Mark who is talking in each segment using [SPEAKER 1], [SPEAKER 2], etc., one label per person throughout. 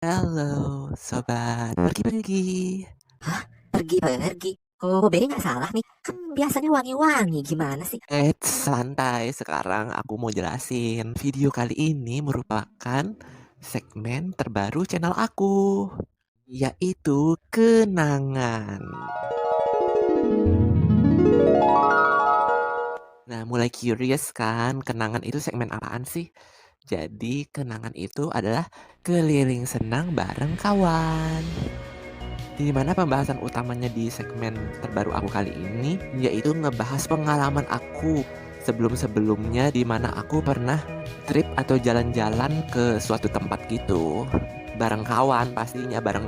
[SPEAKER 1] Halo, sobat pergi-pergi.
[SPEAKER 2] Hah? Pergi-pergi? Kalau Beri nggak salah nih, kan biasanya wangi-wangi gimana sih?
[SPEAKER 1] Santai, sekarang aku mau jelasin. Video kali ini merupakan segmen terbaru channel aku, yaitu kenangan. Nah, mulai curious kan, kenangan itu segmen apaan sih? Jadi, kenangan itu adalah keliling senang bareng kawan. Di mana pembahasan utamanya di segmen terbaru aku kali ini yaitu ngebahas pengalaman aku sebelum-sebelumnya di mana aku pernah trip atau jalan-jalan ke suatu tempat gitu bareng kawan, pastinya bareng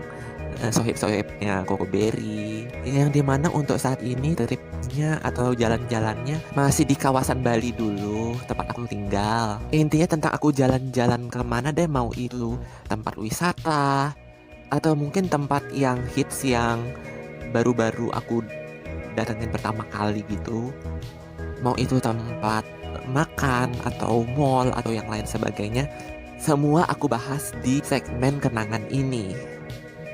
[SPEAKER 1] sohib-sohibnya Koko Berry, yang dimana untuk saat ini tripnya atau jalan-jalannya masih di kawasan Bali dulu, tempat aku tinggal. Intinya tentang aku jalan-jalan kemana deh, mau itu tempat wisata atau mungkin tempat yang hits yang baru-baru aku datengin pertama kali gitu. Mau itu tempat makan atau mall atau yang lain sebagainya, semua aku bahas di segmen kenangan ini.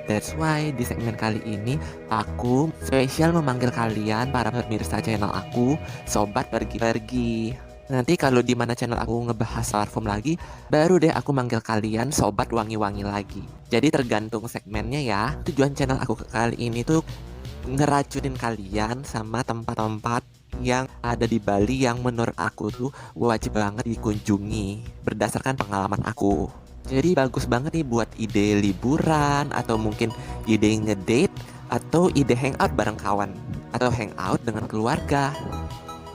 [SPEAKER 1] That's why di segmen kali ini aku spesial memanggil kalian para pemirsa channel aku, sobat pergi-pergi. Nanti kalau di mana channel aku ngebahas parfum lagi, baru deh aku manggil kalian sobat wangi-wangi lagi. Jadi tergantung segmennya ya. Tujuan channel aku kali ini tuh ngeracunin kalian sama tempat-tempat yang ada di Bali yang menurut aku tuh wajib banget dikunjungi berdasarkan pengalaman aku. Jadi bagus banget nih buat ide liburan atau mungkin ide ngedate atau ide hangout bareng kawan atau hangout dengan keluarga.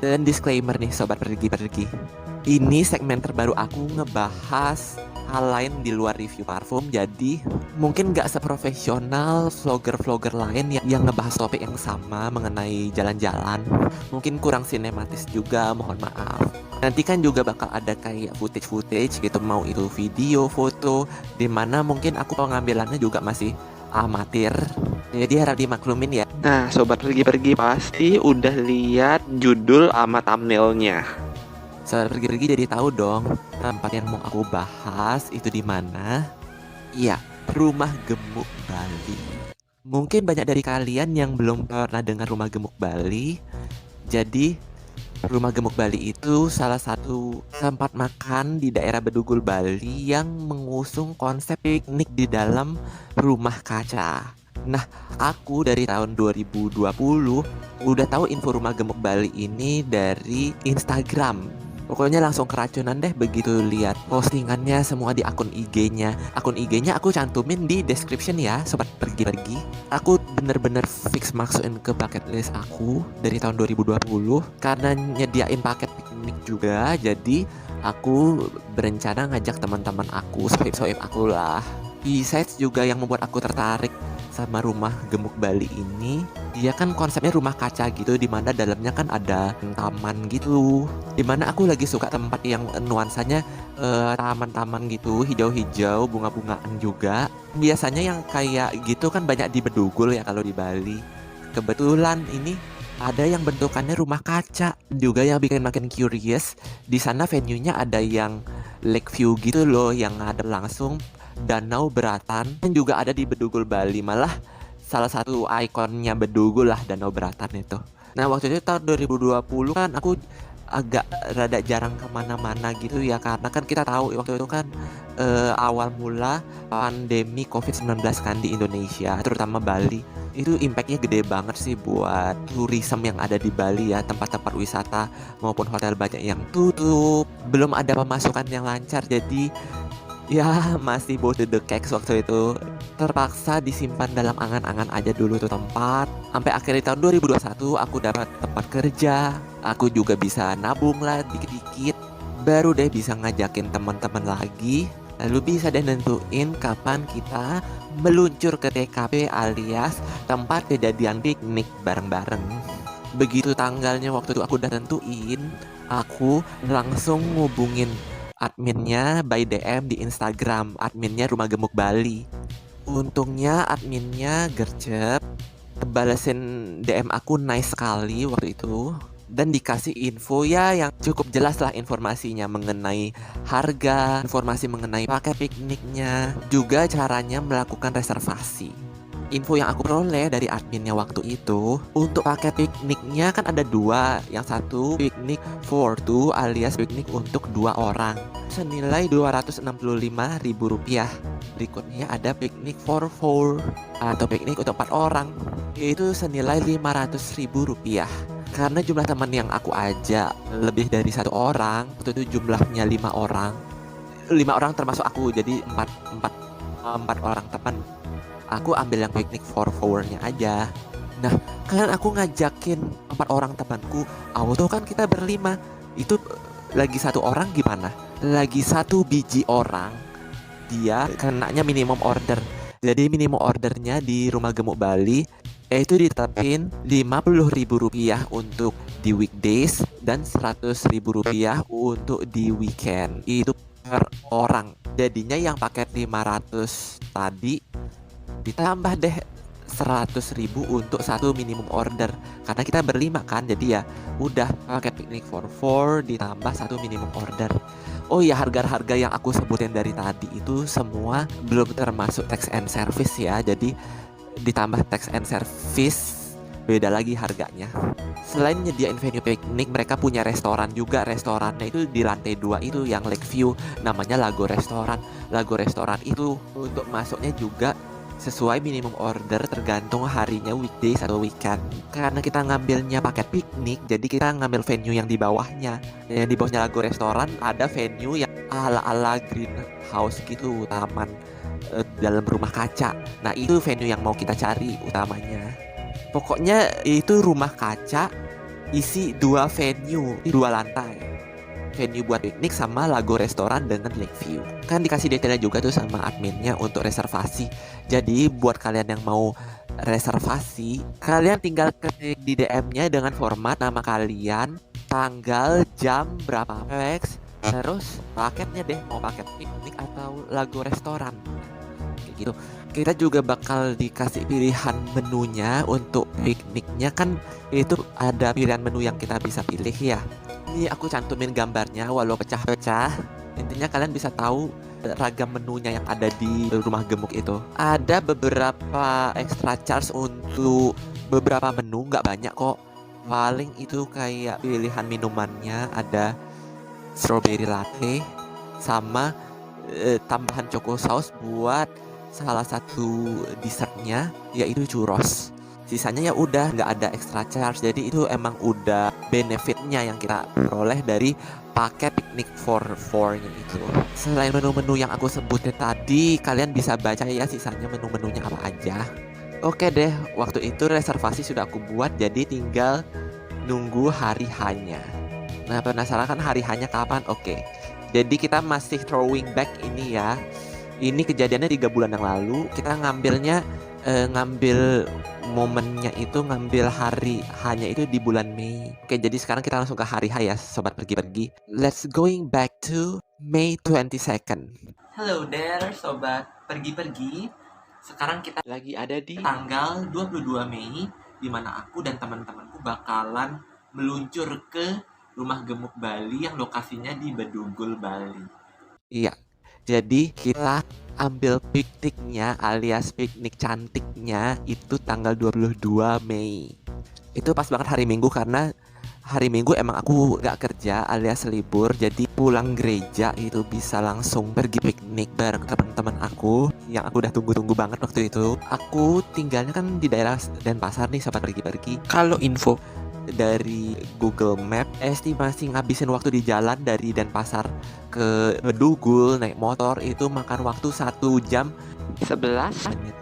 [SPEAKER 1] Dan disclaimer nih sobat pergi-pergi, ini segmen terbaru aku ngebahas hal lain di luar review parfum. Jadi mungkin gak seprofesional vlogger-vlogger lain yang ngebahas topik yang sama mengenai jalan-jalan. Mungkin kurang sinematis juga, mohon maaf. Nanti kan juga bakal ada kayak footage-footage gitu, mau itu video, foto, dimana mungkin aku pengambilannya juga masih amatir. Jadi harap dimaklumin ya. Nah, sobat pergi-pergi pasti udah lihat judul sama thumbnailnya. Sobat pergi-pergi jadi tahu dong tempat yang mau aku bahas itu di mana. Iya, Rumah Gemuk Bali. Mungkin banyak dari kalian yang belum pernah dengar Rumah Gemuk Bali. Jadi Rumah Gemuk Bali itu salah satu tempat makan di daerah Bedugul Bali yang mengusung konsep piknik di dalam rumah kaca. Nah, aku dari tahun 2020 udah tahu info Rumah Gemuk Bali ini dari Instagram. Pokoknya langsung keracunan deh begitu lihat postingannya semua di akun IG-nya. Akun IG-nya aku cantumin di description ya, sobat pergi-pergi. Aku bener-bener fix masukin ke bucket list aku dari tahun 2020 karena nyediain paket piknik juga. Jadi aku berencana ngajak teman-teman aku, sohib-sohib aku lah. Besides juga yang membuat aku tertarik sama Rumah Gemuk Bali ini, dia kan konsepnya rumah kaca gitu, dimana dalamnya kan ada taman gitu, dimana aku lagi suka tempat yang nuansanya taman-taman gitu, hijau-hijau, bunga-bungaan juga. Biasanya yang kayak gitu kan banyak di Bedugul ya kalau di Bali. Kebetulan ini ada yang bentukannya rumah kaca juga, yang bikin makin curious. Di sana venue-nya ada yang lake view gitu loh, yang ada langsung Danau Beratan, yang juga ada di Bedugul Bali. Malah salah satu ikonnya Bedugul lah Danau Beratan itu. Nah, waktu itu tahun 2020 kan aku agak rada jarang kemana-mana gitu ya, karena kan kita tahu waktu itu kan awal mula pandemi COVID-19 kan di Indonesia, terutama Bali. Itu impactnya gede banget sih buat tourism yang ada di Bali ya, tempat-tempat wisata maupun hotel banyak yang tutup, belum ada pemasukan yang lancar. Jadi ya masih both the cakes waktu itu. Terpaksa disimpan dalam angan-angan aja dulu tuh tempat. Sampai akhir tahun 2021 aku dapat tempat kerja. Aku juga bisa nabung lah dikit-dikit. Baru deh bisa ngajakin teman-teman lagi. Lalu bisa deh nentuin kapan kita meluncur ke TKP alias tempat kejadian piknik bareng-bareng. Begitu tanggalnya waktu itu aku udah tentuin, aku langsung ngubungin adminnya by DM di Instagram, adminnya Rumah Gemuk Bali. Untungnya adminnya gercep, balesin DM aku nice sekali waktu itu. dan dikasih info ya yang cukup jelas lah informasinya mengenai harga, informasi mengenai paket pikniknya, juga caranya melakukan reservasi. Info yang aku peroleh dari adminnya waktu itu, untuk paket pikniknya kan ada dua. Yang satu piknik for two alias piknik untuk 2 orang, senilai Rp265.000. Berikutnya ada piknik for four atau piknik untuk 4 orang, yaitu senilai Rp500.000. Karena jumlah teman yang aku ajak lebih dari 1 orang, waktu itu jumlahnya 5 orang. 5 orang termasuk aku, jadi 4 orang teman. Aku ambil yang piknik for four-nya aja. Nah, kan aku ngajakin 4 orang temanku, auto kan kita berlima. Itu lagi 1 orang gimana? Lagi 1 biji orang, dia kenanya minimum order. Jadi minimum ordernya di Rumah Gemuk Bali itu ditetapin Rp50.000 untuk di weekdays dan Rp100.000 untuk di weekend. Itu per orang. Jadinya yang paket 500 tadi ditambah deh 100.000 untuk 1 minimum order. Karena kita berlima kan, jadi ya udah paket piknik for four ditambah 1 minimum order. Oh iya, harga-harga yang aku sebutin dari tadi itu semua belum termasuk tax and service ya. Jadi ditambah tax and service beda lagi harganya. Selain nyediain venue piknik, mereka punya restoran juga. Restorannya itu di lantai 2 itu yang Lakeview, namanya Lago Restoran. Lago Restoran itu untuk masuknya juga sesuai minimum order tergantung harinya, weekdays atau weekend. Karena kita ngambilnya paket piknik, jadi kita ngambil venue yang di bawahnya. Yang di bawahnya Lago Restoran ada venue yang ala-ala greenhouse gitu, taman dalam rumah kaca. Nah, itu venue yang mau kita cari utamanya. Pokoknya itu rumah kaca isi 2 venue, 2 lantai. Venue buat piknik sama Lago Restoran dengan Lakeview. Kan dikasih detailnya juga tuh sama adminnya untuk reservasi. Jadi buat kalian yang mau reservasi, kalian tinggal ketik di DM-nya dengan format nama kalian, tanggal, jam, berapa pax, terus paketnya deh, mau paket piknik atau Lago Restoran. Kayak gitu. Kita juga bakal dikasih pilihan menunya untuk pikniknya, kan itu ada pilihan menu yang kita bisa pilih ya. Ini aku cantumin gambarnya walau pecah-pecah. Intinya kalian bisa tahu ragam menunya yang ada di Rumah Gemuk itu. Ada beberapa extra charge untuk beberapa menu, nggak banyak kok. Paling itu kayak pilihan minumannya ada strawberry latte sama tambahan choco sauce buat salah satu dessertnya, yaitu churros. Sisanya ya udah nggak ada extra charge. Jadi itu emang udah benefitnya yang kita peroleh dari paket piknik for four-nya itu. Selain menu-menu yang aku sebutin tadi, kalian bisa baca ya sisanya menu-menunya apa aja. Oke deh, waktu itu reservasi sudah aku buat, jadi tinggal nunggu hari hanya. Nah, penasaran kan hari hanya kapan? Oke. Jadi kita masih throwing back ini ya. Ini kejadiannya 3 bulan yang lalu. Kita ngambil momennya itu, ngambil hari hanya itu di bulan Mei. Oke, jadi sekarang kita langsung ke hari H ya, sobat pergi-pergi. Let's going back to May 22nd. Hello there, sobat pergi-pergi. Sekarang kita lagi ada di tanggal 22 Mei, di mana aku dan teman-temanku bakalan meluncur ke Rumah Gemuk Bali yang lokasinya di Bedugul, Bali. Iya, jadi kita ambil pikniknya alias piknik cantiknya itu tanggal 22 Mei. Itu pas banget hari Minggu, karena hari Minggu emang aku gak kerja alias libur. Jadi pulang gereja itu bisa langsung pergi piknik bareng teman-teman aku yang aku udah tunggu-tunggu banget waktu itu. Aku tinggalnya kan di daerah Denpasar nih, sobat pergi-pergi. Kalau info dari Google Map, estimasi ngabisin waktu di jalan dari Denpasar ke Bedugul naik motor itu makan waktu 1 jam 11 menit.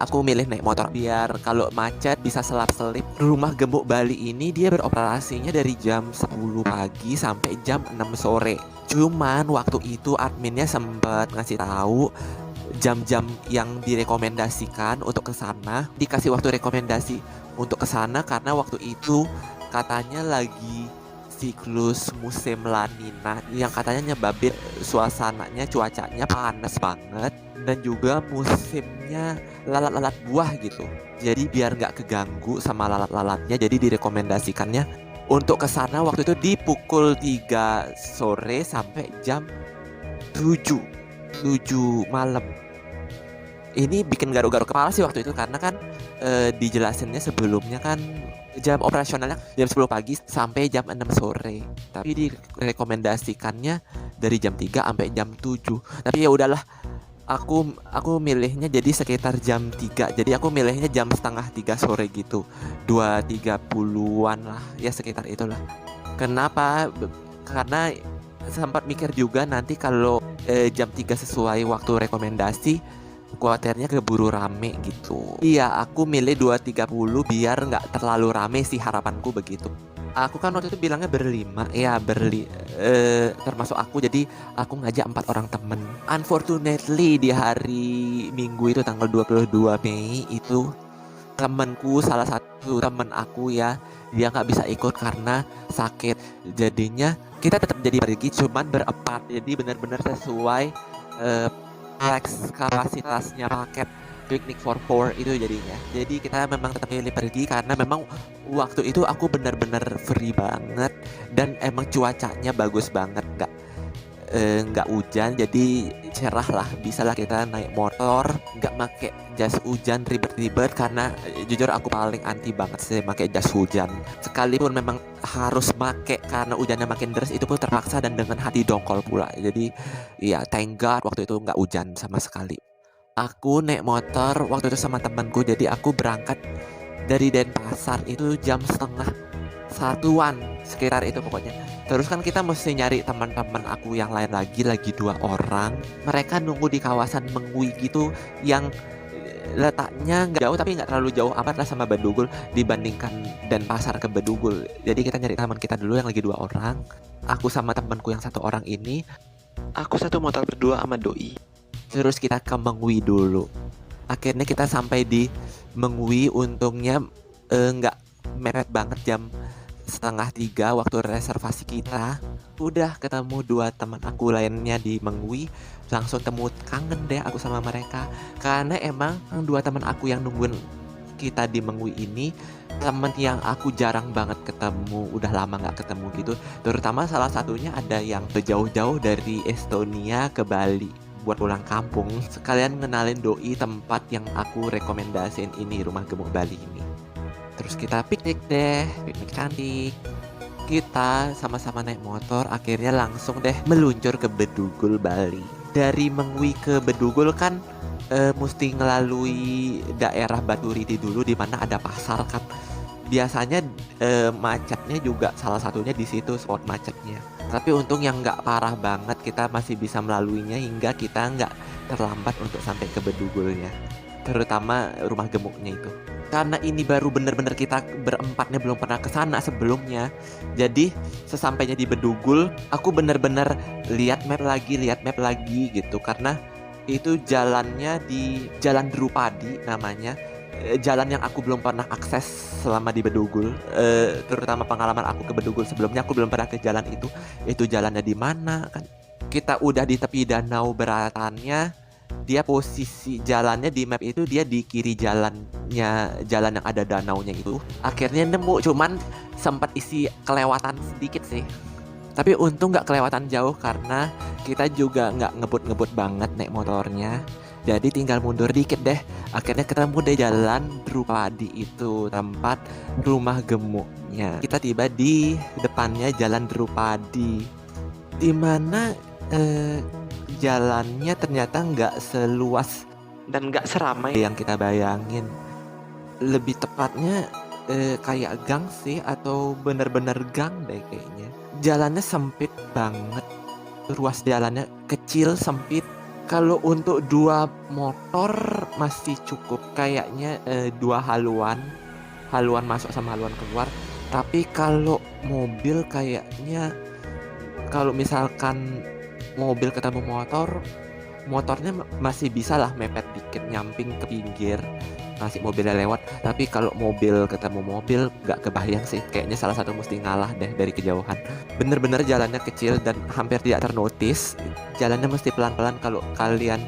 [SPEAKER 1] Aku milih naik motor biar kalau macet bisa selap-selip. Rumah Gemuk Bali ini dia beroperasinya dari jam 10 pagi sampai jam 6 sore. Cuman waktu itu adminnya sempat ngasih tahu jam-jam yang direkomendasikan untuk ke sana. Dikasih waktu rekomendasi untuk ke sana karena waktu itu katanya lagi siklus musim La Nina yang katanya nyebabin suasananya, cuacanya panas banget, dan juga musimnya lalat-lalat buah gitu. Jadi biar nggak keganggu sama lalat-lalatnya, jadi direkomendasikannya Untuk ke sana waktu itu di pukul 3 sore sampai jam 7 malam. Ini bikin garuk-garuk kepala sih waktu itu karena kan dijelasinnya sebelumnya kan jam operasionalnya jam 10 pagi sampai jam 6 sore. Tapi direkomendasikannya dari jam 3 sampai jam 7. Tapi ya udahlah, aku milihnya jadi sekitar jam 3. Jadi aku milihnya jam setengah 3 sore gitu. 2.30-an lah, ya sekitar itulah. Kenapa? Karena sempat mikir juga nanti kalau jam 3 sesuai waktu rekomendasi, kuatirnya keburu rame gitu. Iya, aku milih 2.30 biar nggak terlalu rame sih, harapanku begitu. Aku kan waktu itu bilangnya berlima, ya termasuk aku, jadi aku ngajak 4 orang temen. Unfortunately di hari Minggu itu tanggal 22 Mei itu temenku, salah satu temen aku ya, dia nggak bisa ikut karena sakit. Jadinya kita tetap jadi pergi, cuman berempat. Jadi benar-benar sesuai kapasitasnya paket Picnic for Four itu jadinya. Jadi kita memang tetap pilih pergi karena memang waktu itu aku benar-benar free banget dan emang cuacanya bagus banget, nggak hujan, jadi cerah lah, bisa lah kita naik motor, nggak make jas hujan ribet-ribet karena jujur aku paling anti banget sih make jas hujan. Sekalipun memang harus make karena hujannya makin deras, itu pun terpaksa dan dengan hati dongkol pula. Jadi ya thank God waktu itu nggak hujan sama sekali. Aku naik motor waktu itu sama temanku, jadi aku berangkat dari Denpasar itu jam setengah satuan sekitar itu pokoknya. Terus kan kita mesti nyari teman-teman aku yang lain lagi 2 orang. Mereka nunggu di kawasan Mengwi gitu yang letaknya nggak jauh tapi nggak terlalu jauh amat lah sama Bedugul dibandingkan Denpasar ke Bedugul. Jadi kita nyari teman kita dulu yang lagi 2 orang. Aku sama temanku yang 1 orang ini, aku satu motor berdua sama doi. Terus kita ke Mengwi dulu. Akhirnya kita sampai di Mengwi, untungnya nggak mepet banget, jam setengah 3 waktu reservasi kita. Udah ketemu 2 teman aku lainnya di Mengwi, langsung temu, kangen deh aku sama mereka. Karena emang 2 teman aku yang nungguin kita di Mengwi ini temen yang aku jarang banget ketemu, udah lama nggak ketemu gitu. Terutama salah satunya ada yang jauh-jauh dari Estonia ke Bali buat pulang kampung, sekalian ngenalin doi tempat yang aku rekomendasiin ini, Rumah Gemuk Bali ini. Terus kita piknik deh, piknik cantik. Kita sama-sama naik motor, akhirnya langsung deh meluncur ke Bedugul, Bali. Dari Mengwi ke Bedugul kan mesti melalui daerah Baturiti dulu, di mana ada pasar kan. Biasanya macetnya juga salah satunya di situ, spot macetnya. Tapi untung yang nggak parah banget, kita masih bisa melaluinya hingga kita nggak terlambat untuk sampai ke Bedugulnya, terutama rumah gemuknya itu. Karena ini baru bener-bener kita berempatnya belum pernah ke sana sebelumnya. Jadi sesampainya di Bedugul, aku bener-bener lihat map lagi gitu, karena itu jalannya di Jalan Drupadi namanya. Jalan yang aku belum pernah akses selama di Bedugul, terutama pengalaman aku ke Bedugul sebelumnya, aku belum pernah ke jalan itu. Itu jalannya di mana kan? Kita udah di tepi danau Beratannya, dia posisi jalannya di map itu dia di kiri jalannya, jalan yang ada danaunya itu. Akhirnya nemu, cuman sempat isi kelewatan sedikit sih. Tapi untung nggak kelewatan jauh karena kita juga nggak ngebut-ngebut banget naik motornya. Jadi tinggal mundur dikit deh. Akhirnya ketemu deh jalan Drupadi itu, tempat rumah gemuknya. Kita tiba di depannya jalan Drupadi, dimana jalannya ternyata nggak seluas dan nggak seramai yang kita bayangin. Lebih tepatnya kayak gang sih, atau bener-bener gang deh kayaknya. Jalannya sempit banget, ruas jalannya kecil, sempit. Kalau untuk 2 motor masih cukup kayaknya, 2 haluan masuk sama haluan keluar. Tapi kalau mobil kayaknya, kalau misalkan mobil ketemu motornya masih bisa lah mepet dikit, nyamping ke pinggir, masih mobilnya lewat. Tapi kalau mobil ketemu mobil nggak kebayang sih, kayaknya salah satu mesti ngalah deh dari kejauhan. Bener-bener jalannya kecil dan hampir tidak ternotis. Jalannya mesti pelan-pelan kalau kalian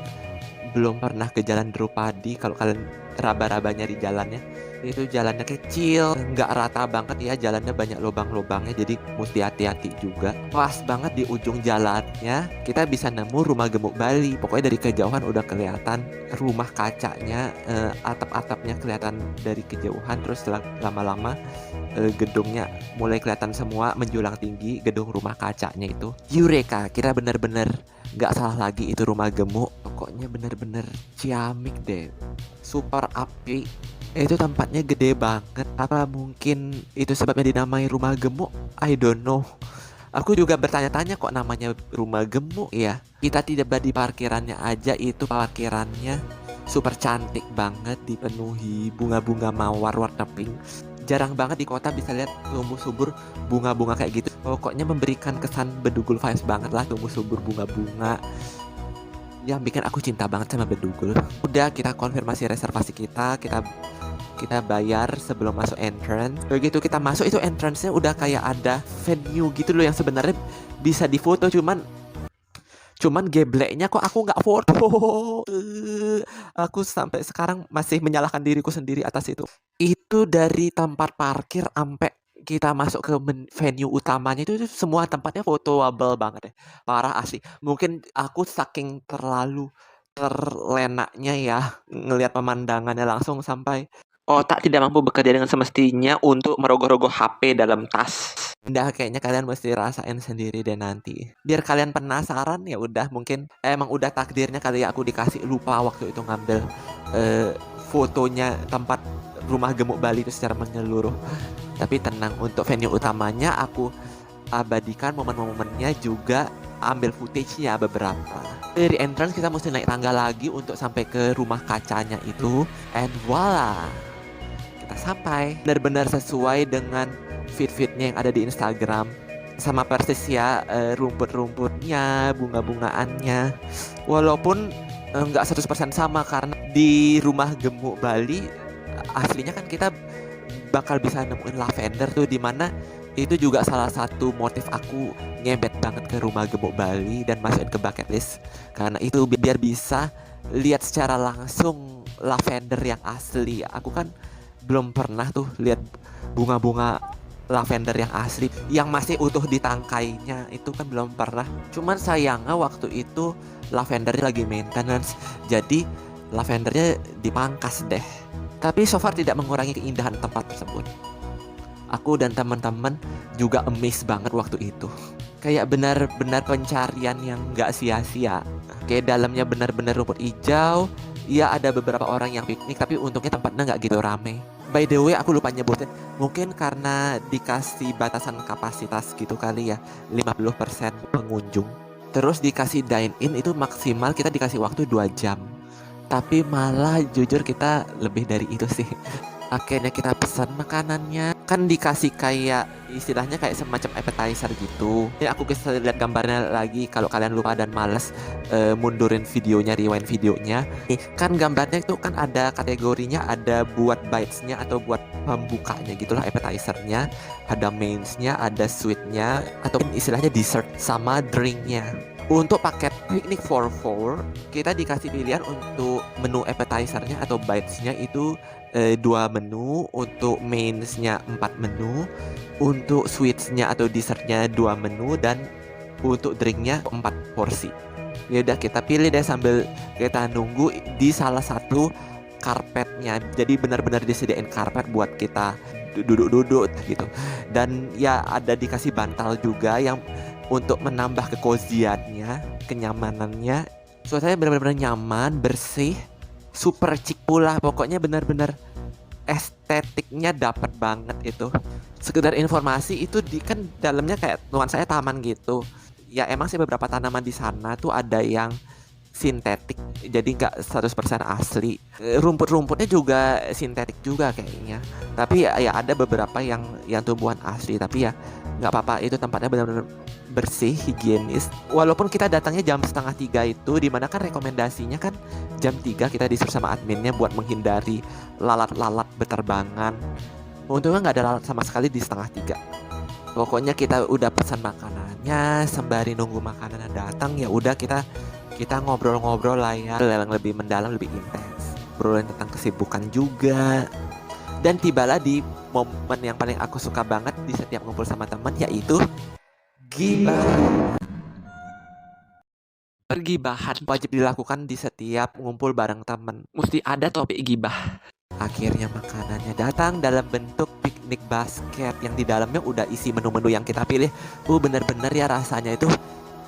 [SPEAKER 1] belum pernah ke jalan Drupadi. Kalau kalian raba-rabanya di jalannya. Itu jalannya kecil, nggak rata banget ya, jalannya banyak lubang-lubangnya, jadi mesti hati-hati juga. Pas banget di ujung jalannya, kita bisa nemu rumah gemuk Bali. Pokoknya dari kejauhan udah kelihatan rumah kacanya, atap-atapnya kelihatan dari kejauhan, terus lama-lama gedungnya mulai kelihatan semua menjulang tinggi, gedung rumah kacanya itu. Eureka, kita bener-bener nggak salah lagi itu rumah gemuk. Pokoknya bener-bener ciamik deh, super api. Itu tempatnya gede banget. Apa mungkin itu sebabnya dinamai rumah gemuk? I don't know. Aku juga bertanya-tanya kok namanya rumah gemuk ya. Kita tiba di parkirannya aja, itu parkirannya super cantik banget, dipenuhi bunga-bunga mawar warna pink. Jarang banget di kota bisa lihat tumbuh subur bunga-bunga kayak gitu. Pokoknya memberikan kesan Bedugul vibes banget lah, tumbuh subur bunga-bunga. Yang bikin aku cinta banget sama Bedugul. Udah, kita konfirmasi reservasi kita bayar sebelum masuk entrance. Begitu kita masuk, itu entrance-nya udah kayak ada venue gitu loh, yang sebenarnya bisa difoto, cuman gebleknya kok aku nggak foto. Aku sampai sekarang masih menyalahkan diriku sendiri atas itu. Itu dari tempat parkir sampai kita masuk ke venue utamanya itu semua tempatnya fotoable banget ya. Parah asli. Mungkin aku saking terlalu terlenaknya ya ngelihat pemandangannya langsung sampai otak tidak mampu bekerja dengan semestinya untuk merogoh-rogoh HP dalam tas. Udah, kayaknya kalian mesti rasain sendiri deh nanti. Biar kalian penasaran, ya udah, mungkin emang udah takdirnya kali ya aku dikasih lupa waktu itu ngambil fotonya tempat rumah gemuk Bali itu secara menyeluruh. Tapi tenang, untuk venue utamanya aku abadikan momen-momennya, juga ambil footage-nya beberapa. Dari entrance kita mesti naik tangga lagi untuk sampai ke rumah kacanya itu. And voila, kita sampai. Benar-benar sesuai dengan feed-feednya yang ada di Instagram. Sama persis ya, rumput-rumputnya, bunga-bungaannya. Walaupun nggak 100% sama, karena di rumah gemuk Bali aslinya kan kita bakal bisa nemuin lavender tuh, dimana itu juga salah satu motif aku ngebet banget ke rumah gemuk Bali dan masukin ke bucket list. Karena itu biar bisa lihat secara langsung lavender yang asli. Aku kan belum pernah tuh lihat bunga-bunga lavender yang asli, yang masih utuh di tangkainya, itu kan belum pernah. Cuman sayangnya waktu itu lavendernya lagi maintenance, jadi lavendernya dipangkas deh. Tapi so far tidak mengurangi keindahan tempat tersebut. Aku dan teman-teman juga amazed banget waktu itu. Kayak benar-benar pencarian yang gak sia-sia. Kayak dalamnya benar-benar rumput hijau. Ya ada beberapa orang yang piknik, tapi untungnya tempatnya gak gitu rame. By the way, aku lupa nyebutin, mungkin karena dikasih batasan kapasitas gitu kali ya, 50% pengunjung. Terus dikasih dine in itu maksimal kita dikasih waktu 2 jam. Tapi malah jujur kita lebih dari itu sih. Akhirnya kita pesan makanannya, kan dikasih kayak istilahnya kayak semacam appetizer gitu. Ini aku bisa lihat gambarnya lagi kalau kalian lupa dan males mundurin videonya, rewind videonya. Nih, kan gambarnya itu kan ada kategorinya, ada buat bitesnya atau buat pembukanya gitulah, appetizernya, ada mainsnya, ada sweetnya, atau istilahnya dessert sama drinknya. Untuk paket picnic for 4 kita dikasih pilihan untuk menu appetizernya atau bitesnya itu 2 menu, untuk mainsnya 4 menu, untuk sweetsnya atau dessertnya 2 menu, dan untuk drinknya 4 porsi. Ya udah, kita pilih deh sambil kita nunggu di salah satu karpetnya. Jadi benar-benar disediain karpet buat kita duduk-duduk gitu. Dan ya ada dikasih bantal juga yang untuk menambah kekoziannya, kenyamanannya. Suasananya benar-benar nyaman, bersih, super chic pula. Pokoknya benar-benar estetiknya dapat banget itu. Sekedar informasi, itu kan dalamnya kayak nuansanya taman gitu. Ya emang sih beberapa tanaman di sana tuh ada yang sintetik, jadi nggak 100% asli. Rumput-rumputnya juga sintetik juga kayaknya. Tapi ya ada beberapa yang tumbuhan asli. Tapi ya nggak apa-apa, itu tempatnya benar-benar bersih, higienis. Walaupun kita datangnya jam 2:30 itu, dimana kan rekomendasinya kan jam 3 kita disuruh sama adminnya buat menghindari lalat-lalat beterbangan. Untungnya nggak ada lalat sama sekali di 2:30. Pokoknya kita udah pesan makanannya, sembari nunggu makanannya datang, ya udah kita ngobrol-ngobrol lah ya, yang lebih mendalam, lebih intens. ngobrolin tentang kesibukan juga. Dan tibalah di momen yang paling aku suka banget di setiap ngumpul sama teman, yaitu gibah. Pergibahan wajib dilakukan di setiap ngumpul bareng temen. Mesti ada topik gibah. Akhirnya makanannya datang dalam bentuk piknik basket yang di dalamnya udah isi menu-menu yang kita pilih. Bener-bener ya rasanya itu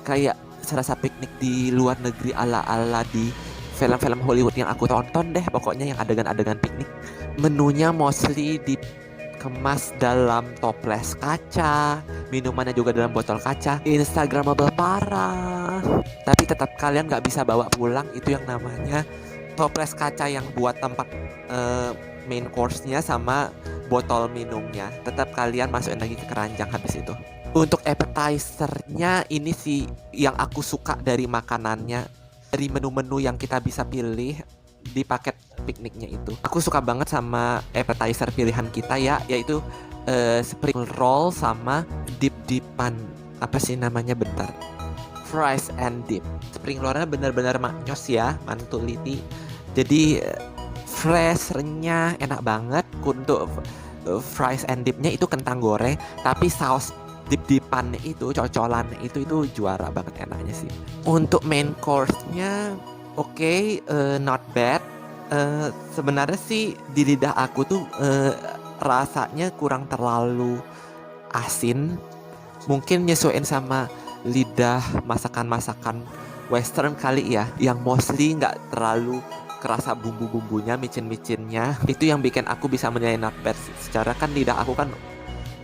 [SPEAKER 1] kayak serasa piknik di luar negeri ala-ala di film-film Hollywood yang aku tonton deh. Pokoknya yang adegan-adegan piknik. Menunya mostly dikemas dalam toples kaca, minumannya juga dalam botol kaca. Instagramable parah. Tapi tetap kalian gak bisa bawa pulang itu yang namanya toples kaca yang buat tempat main course-nya sama botol minumnya. Tetap kalian masukin lagi ke keranjang habis itu. Untuk appetizer-nya ini sih yang aku suka dari makanannya. Dari menu-menu yang kita bisa pilih di paket pikniknya itu. Aku suka banget sama appetizer pilihan kita ya, yaitu spring roll sama dip-dipan. Apa sih namanya bentar? Fries and dip. Spring rollnya benar-benar maknyos ya, mantuliti. Jadi fresh, renyah, enak banget. Untuk fries and dipnya itu kentang goreng, tapi saus dip-dipannya itu, cocolan itu juara banget enaknya sih. Untuk main course-nya oke, not bad. Sebenarnya sih di lidah aku tuh rasanya kurang terlalu asin. Mungkin nyesuaiin sama lidah masakan-masakan western kali ya, yang mostly nggak terlalu kerasa bumbu-bumbunya, micin-micinnya. Itu yang bikin aku bisa menilai not bad. Secara kan lidah aku kan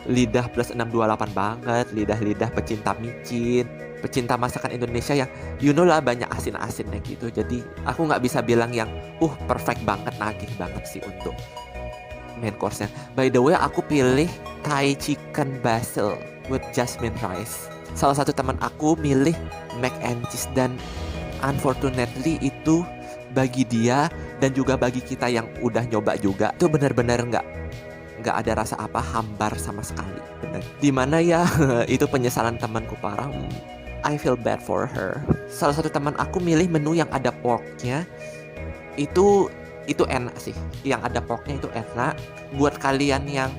[SPEAKER 1] lidah plus 628 banget, lidah-lidah pecinta micin, pecinta masakan Indonesia yang you know lah banyak asin-asinnya gitu. Jadi aku nggak bisa bilang yang perfect banget, nagih banget sih untuk main course-nya. By the way, aku pilih Thai chicken basil with jasmine rice. Salah satu teman aku milih mac and cheese, dan unfortunately itu bagi dia dan juga bagi kita yang udah nyoba juga itu benar-benar nggak ada rasa apa, hambar sama sekali. Bener. Dimana ya itu penyesalan temanku parah. I feel bad for her. Salah satu teman aku milih menu yang ada porknya. Itu enak sih. Yang ada porknya itu enak. Buat kalian yang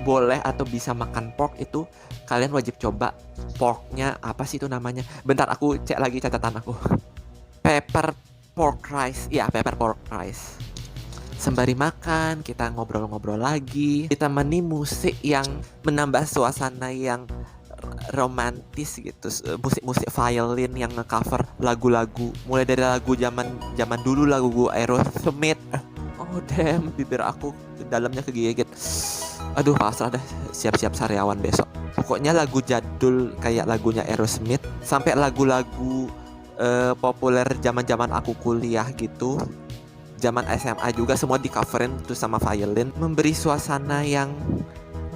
[SPEAKER 1] boleh atau bisa makan pork, itu kalian wajib coba porknya. Apa sih itu namanya? Bentar aku cek lagi catatan aku. Pepper pork rice. Ya, pepper pork rice. Sembari makan, kita ngobrol-ngobrol lagi, ditemani musik yang menambah suasana yang romantis gitu. Musik-musik violin yang ngecover lagu-lagu, mulai dari lagu zaman dulu, lagu Aerosmith. Oh damn, bibir aku dalamnya kegigit. Aduh, pasrah dah, siap-siap sariawan besok. Pokoknya lagu jadul kayak lagunya Aerosmith, sampai lagu-lagu populer zaman-zaman aku kuliah gitu, zaman SMA juga, semua di coverin tuh sama violin, memberi suasana yang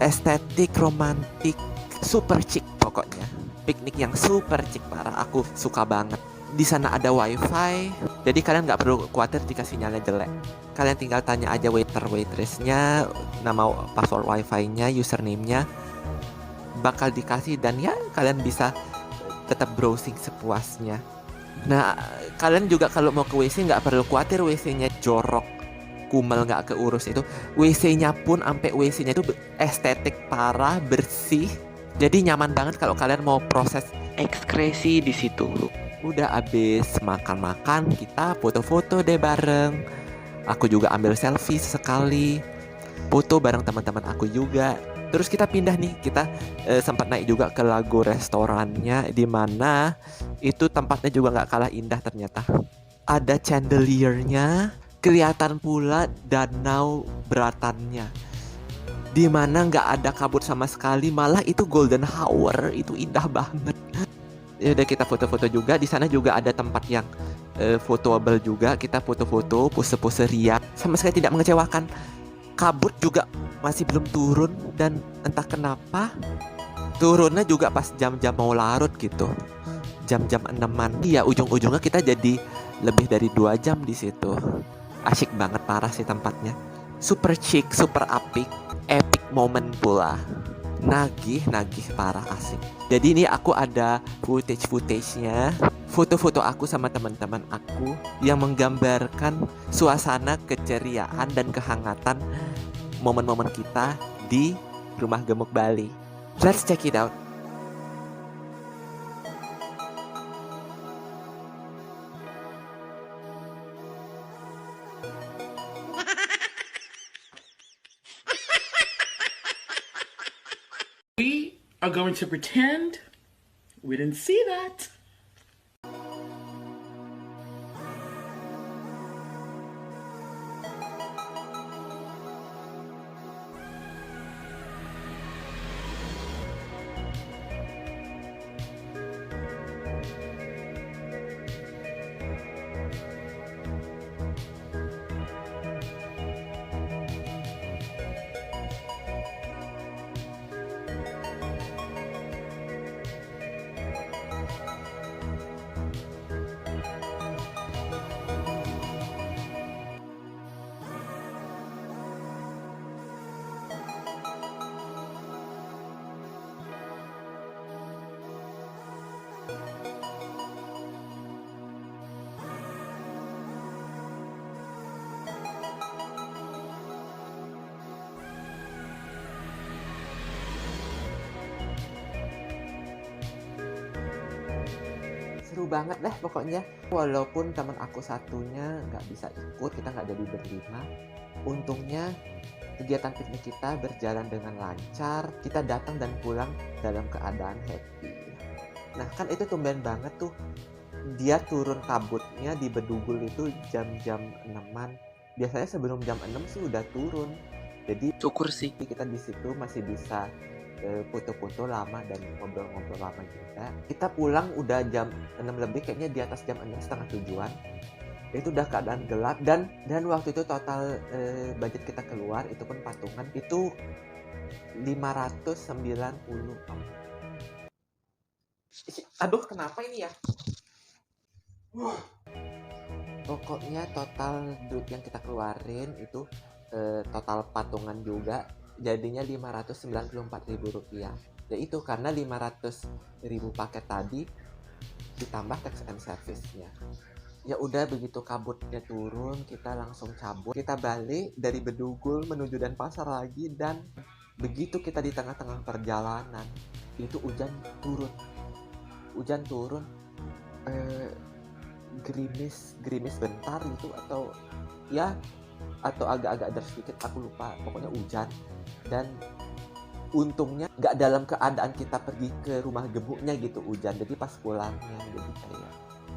[SPEAKER 1] estetik, romantik, super chic pokoknya. Piknik yang super chic parah, aku suka banget. Di sana ada wifi, jadi kalian nggak perlu khawatir jika sinyalnya jelek. Kalian tinggal tanya aja waiter waitressnya, nama password wifi-nya, username-nya, bakal dikasih, dan ya kalian bisa tetap browsing sepuasnya. Nah, kalian juga kalau mau ke WC nggak perlu khawatir WC-nya jorok, kumel, nggak keurus. Itu WC-nya pun sampai WC-nya itu estetik parah, bersih. Jadi nyaman banget kalau kalian mau proses ekskresi di situ. Udah abis makan-makan, kita foto-foto deh bareng. Aku juga ambil selfie sekali, foto bareng teman-teman aku juga. Terus kita pindah nih, kita sempat naik juga ke Lago restorannya, di mana itu tempatnya juga nggak kalah indah ternyata. Ada chandeliernya, kelihatan pula danau beratannya, di mana nggak ada kabut sama sekali, malah itu golden hour, itu indah banget. Ya udah, kita foto-foto juga. Di sana juga ada tempat yang fotoable juga, kita foto-foto, pose-pose ria, sama sekali tidak mengecewakan. Kabut juga masih belum turun, dan entah kenapa turunnya juga pas jam-jam mau larut gitu, jam-jam 6-an. Ya ujung-ujungnya kita jadi lebih dari 2 jam di situ. Asyik banget parah sih tempatnya. Super chic, super apik, epic moment pula. Nagih parah, asik. Jadi ini aku ada footage-nya foto-foto aku sama teman-teman aku yang menggambarkan suasana keceriaan dan kehangatan momen-momen kita di Rumah Gemuk Bali. Let's check it out.
[SPEAKER 3] We are going to pretend we didn't see that.
[SPEAKER 1] Seru banget deh pokoknya. Walaupun teman aku satunya nggak bisa ikut, kita nggak jadi berlima. Untungnya kegiatan piknik kita berjalan dengan lancar. Kita datang dan pulang dalam keadaan happy. Nah kan itu tumben banget tuh. Dia turun kabutnya di Bedugul itu jam-jam 6-an. Biasanya sebelum jam 6 sih udah turun. Jadi syukur sih kita di situ masih bisa foto-foto lama dan ngobrol-ngobrol lama juga. Kita pulang udah jam 6 lebih, kayaknya di atas jam 6 setengah tujuan. Itu udah keadaan gelap dan waktu itu total budget kita keluar itu pun patungan itu 590 pound. Aduh kenapa ini ya? Pokoknya total duit yang kita keluarin itu total patungan juga jadinya Rp594.000. Ya itu karena 500.000 paket tadi ditambah tax and service-nya. Ya udah begitu kabutnya turun, kita langsung cabut. Kita balik dari Bedugul menuju Denpasar lagi dan begitu kita di tengah-tengah perjalanan itu hujan turun. Gerimis bentar gitu atau agak-agak deras sedikit, aku lupa, pokoknya hujan. Dan untungnya nggak dalam keadaan kita pergi ke rumah gemuknya gitu hujan, jadi pas pulangnya jadi kayak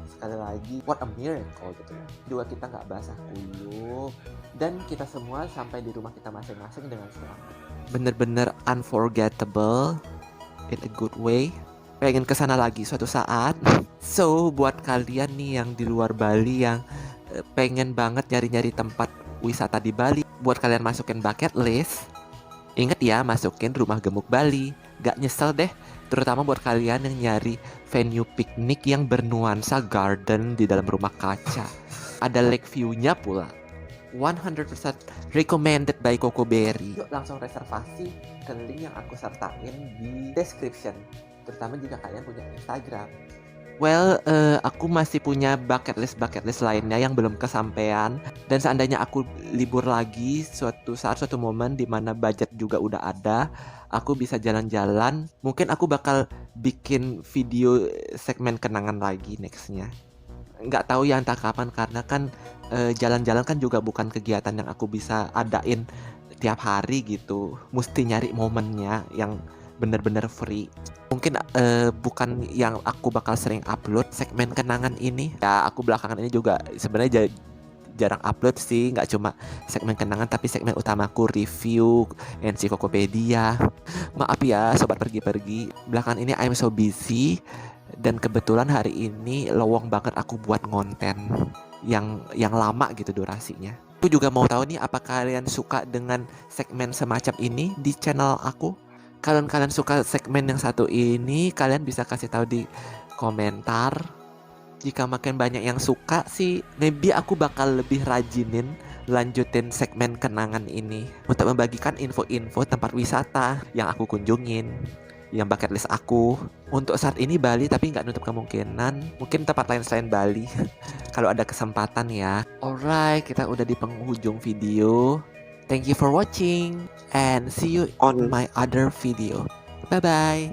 [SPEAKER 1] sekali lagi what a miracle gitu ya. Dua kita nggak basah kuyup dan kita semua sampai di rumah kita masing-masing dengan selamat. Bener-bener unforgettable in a good way. Pengen kesana lagi suatu saat. So buat kalian nih yang di luar Bali yang pengen banget nyari-nyari tempat wisata di Bali, buat kalian masukin bucket list, inget ya masukin Rumah Gemuk Bali. Gak nyesel deh, terutama buat kalian yang nyari venue piknik yang bernuansa garden di dalam rumah kaca. Ada lake view-nya pula. 100% recommended by Coco Berry. Yuk langsung reservasi ke link yang aku sertain di description, terutama jika kalian punya Instagram. Well, aku masih punya bucket list lainnya yang belum kesampaian. Dan seandainya aku libur lagi suatu saat, suatu momen di mana budget juga udah ada, aku bisa jalan-jalan. Mungkin aku bakal bikin video segmen kenangan lagi nextnya. Nggak tahu ya entah kapan, karena kan jalan-jalan kan juga bukan kegiatan yang aku bisa adain tiap hari gitu. Mesti nyari momennya yang bener-bener free. Mungkin bukan yang aku bakal sering upload segmen kenangan ini. Ya aku belakangan ini juga sebenarnya jarang upload sih. Nggak cuma segmen kenangan, tapi segmen utamaku review Ensiklopedia. Maaf ya sobat pergi-pergi, belakangan ini I'm so busy. Dan kebetulan hari ini lowong banget aku buat konten yang lama gitu durasinya. Aku juga mau tahu nih, apa kalian suka dengan segmen semacam ini di channel aku? Kalau kalian suka segmen yang satu ini, kalian bisa kasih tahu di komentar. Jika makin banyak yang suka sih, maybe aku bakal lebih rajinin lanjutin segmen kenangan ini untuk membagikan info-info tempat wisata yang aku kunjungin. yang bucket list aku. Untuk saat ini Bali, tapi nggak nutup kemungkinan mungkin tempat lain selain Bali kalau ada kesempatan ya. Alright, kita udah di penghujung video. Thank you for watching and see you on my other video. Bye bye.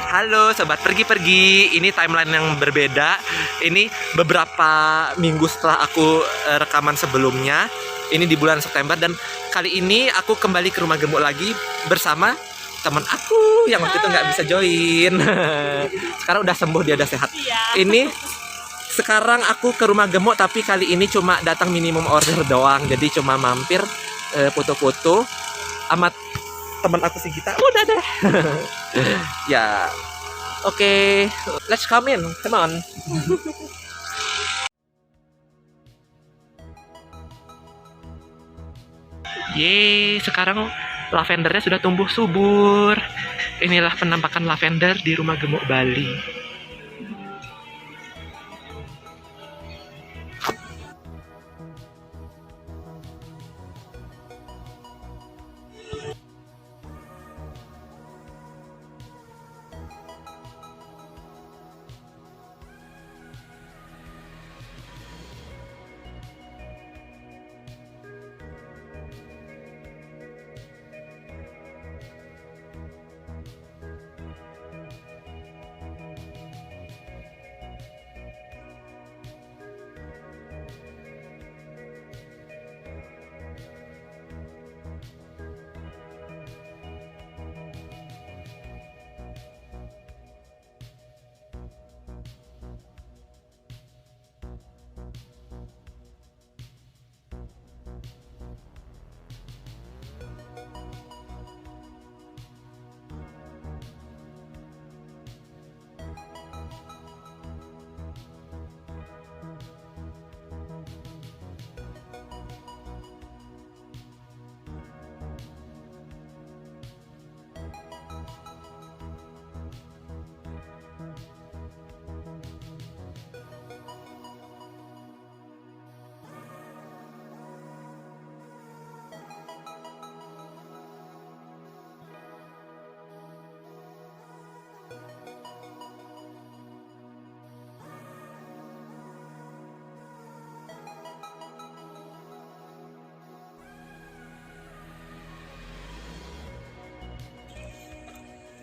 [SPEAKER 1] Halo sobat pergi-pergi, ini timeline yang berbeda. Ini beberapa minggu setelah aku rekaman sebelumnya. Ini di bulan September dan kali ini aku kembali ke Rumah Gemuk lagi bersama teman aku yang waktu itu nggak bisa join. Sekarang udah sembuh, dia udah sehat. Ini sekarang aku ke Rumah Gemuk tapi kali ini cuma datang minimum order doang. Jadi cuma mampir foto-foto sama teman aku si Gita. Udah deh. Ya. Oke, let's come in. Come on. Yeay, sekarang lavendernya sudah tumbuh subur. Inilah penampakan lavender di Rumah Gemuk Bali.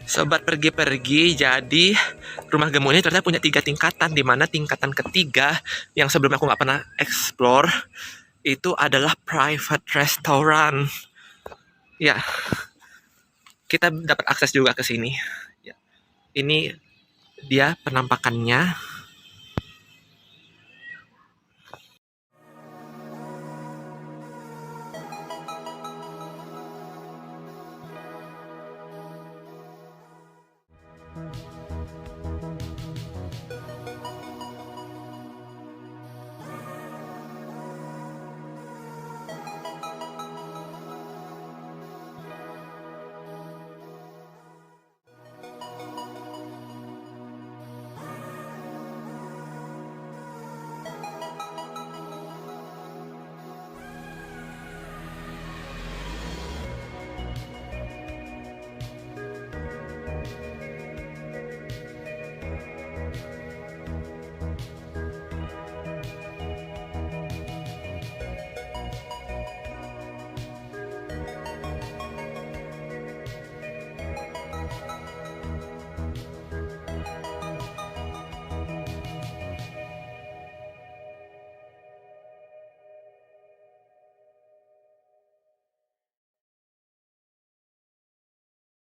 [SPEAKER 1] Sobat pergi-pergi, jadi Rumah Gemuk ini ternyata punya 3 tingkatan, di mana tingkatan ketiga yang sebelumnya aku nggak pernah explore itu adalah private restaurant. Ya, kita dapat akses juga ke sini. Ya. Ini dia penampakannya.